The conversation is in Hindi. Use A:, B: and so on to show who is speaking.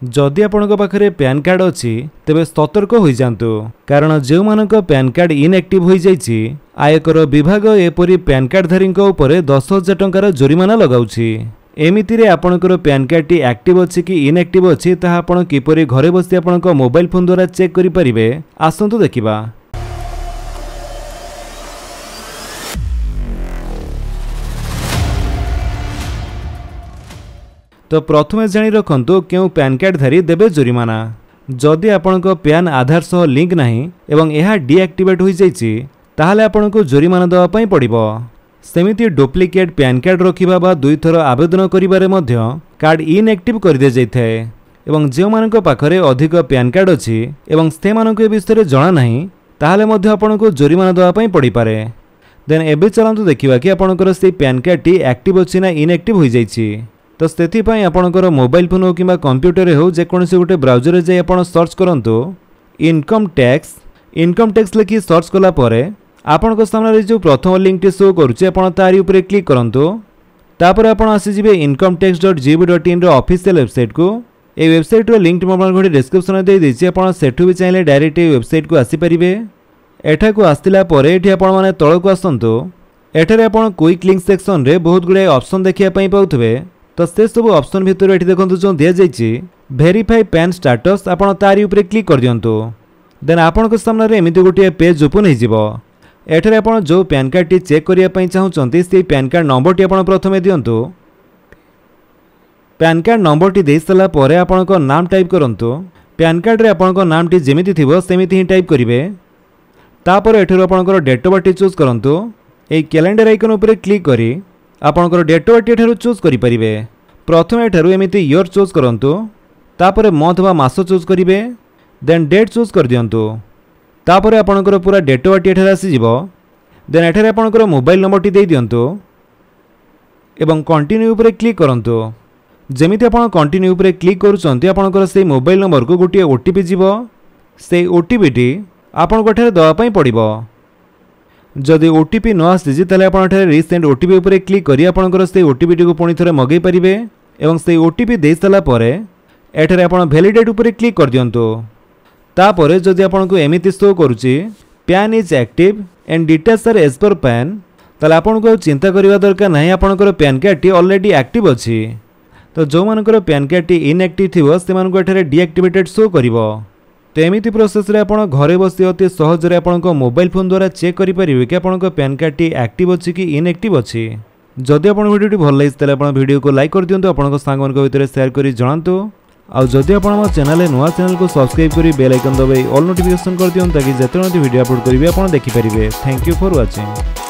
A: जदि आपणक पाखरे पैन कार्ड अच्छी तेबे सतर्क हो जातु कारण जो मानक पैन कार्ड इनएक्टिव हो जाइछि आयकर विभाग एपरी पैन कार्डधारी उपरे 10,000 टंकार जोरिमाना लगाउछि। एमितिरे आपणकर पैन कार्डटी एक्टिव अच्छी कि इनएक्टिव अच्छी ताहा आपण किपरि घरे बसी आपणक मोबाइल फोन द्वारा चेक करि परिबे आसंतु देखिबा। तो प्रथमे जानी रखंतु क्यों पैन कार्डधारी देबे जोरिमाना। जदि आपणक पैन आधार सह लिंक नाही एवं यह डीएक्टिवेट हो जाइछि ताहाले आपणको जोरिमाना देवा पई पड़िबो। सेमिति डुप्लिकेट पैन कार्ड रखिबा बा दुई थर आवेदन करिबारे मध्य कार्ड इनएक्टिव कर दे जाइथाय एवं जे मानक पाखरे अधिक पैन कार्ड अछि एवं से मानक ए विषय जणा नाही ताहाले मध्य आपणको जोरिमाना देवा पई पड़ी पारे। देन एबे चलंतु देखिबा कि आपणकर से पैन कार्डटी एक्टिव अछि ना इनएक्टिव हो जाइछि। तो सेथि पई आपणकर मोबाइल फोन हो किबा कंप्यूटर हो जे कोनसे गोटे ब्राउजर रे जाय आपण सर्च करंतु इनकम टैक्स लिखि सर्च कला परे आपणको सामने जो प्रथम लिंक टी शो करूचे आपण तारी ऊपर क्लिक करंतु। तापर आपण आसी जिवे incometax.gov.in रो ऑफिशियल वेबसाइट को। ए वेबसाइट रो लिंक म आपण घडी डिस्क्रिप्शन रे दे दिछि आपण सेठु भी चाहिले डायरेक्ट ए वेबसाइट को आसी परिबे। एठा को आस्तिला परे एठी आपण माने तळ को आसंतु। एठारे आपण क्विक लिंक सेक्शन रे बहुत गुडे ऑप्शन देखिया पई पाउथबे। तो से सब ऑप्शन भितर एठी देखंतु जो दिया जाइछि वेरीफाई पैन स्टेटस आपण तारी ऊपर क्लिक कर दियंतु। देन आपणको सामने रे एमिति गोटे पेज ओपन हो जिवो। एठारे आपण जो पैन कार्ड टी चेक करिया पई चाहुचंती से पैन कार्ड नंबर टी आपण प्रथमे दियंतु। पैन कार्ड नंबर टी देई सला परे आपणको नाम टाइप करंतु। पैन कार्ड रे आपणको नाम टी जेमिति थिबो सेमिति ही टाइप करिवे। तापर एठारे आपणको डेट ऑफ बर्थ चूज करंतु। ए कैलेंडर आइकन ऊपर क्लिक करी आपणको डेट ऑफ बर्थ एठारो चूज करि परिबे। प्रथमे एठारो एमिति ईयर चूज करंतु। तापर मंथ बा मास चूज करिवे। देन डेट चूज कर दियंतु। तापर आपणकर पूरा डेट ऑफ बर्थ एठारे आसी जिवो। देन एठारे आपणकर मोबाइल नंबर टी देई दियंतु एवं कंटिन्यू ऊपर क्लिक करंतु। जेमिति आपण कंटिन्यू ऊपर क्लिक करूचंती आपणकर से मोबाइल नंबर को गोटे ओटीपी जीवो। से ओटीपी टी आपणको एठारे दवा पई पड़िबो। जदि ओटीपी न आसी ताले आपण एठारे रीसेंड ओटीपी ऊपर क्लिक करी आपणकर से ओटीपी टी को पुणी थरे मगै परिबे एवं से ओटीपी देई सला परे एठारे आपण वैलिडेट ऊपर क्लिक कर दियंतु। तापर जदि आपको एमिति शो करुच्ची PAN is active and details are as per PAN ताले आपको चिंता करने दरकार नहीं आपंकर पैन कार्ड टी ऑलरेडी एक्टिव अच्छी। तो जो मानकर पैन कार्ड टी इनएक्टिव थी से डीएक्टिवेटेड शो करिवो। तो एमिति प्रोसेस रे आपण घरे बसी अति सहज रे आपनको मोबाइल फोन द्वारा चेक करि परिबे कि आपनको पैन कार्ड टी एक्टिव अच्छी कि इनएक्टिव अच्छी। जदि आपण वीडियो भल लागिस ताले आपण वीडियो को लाइक कर दियंतु आपनको सांग मन को भितर शेयर करि जणांतु। आउ जदि आपण हमर चैनल नुआ चैनल को सब्सक्राइब करी बेल आइकन दबाई ऑल नोटिफिकेशन कर दियंतु ताकि जेते वीडियो अपलोड करिवे आपण देखि परिबे। Thank you for watching.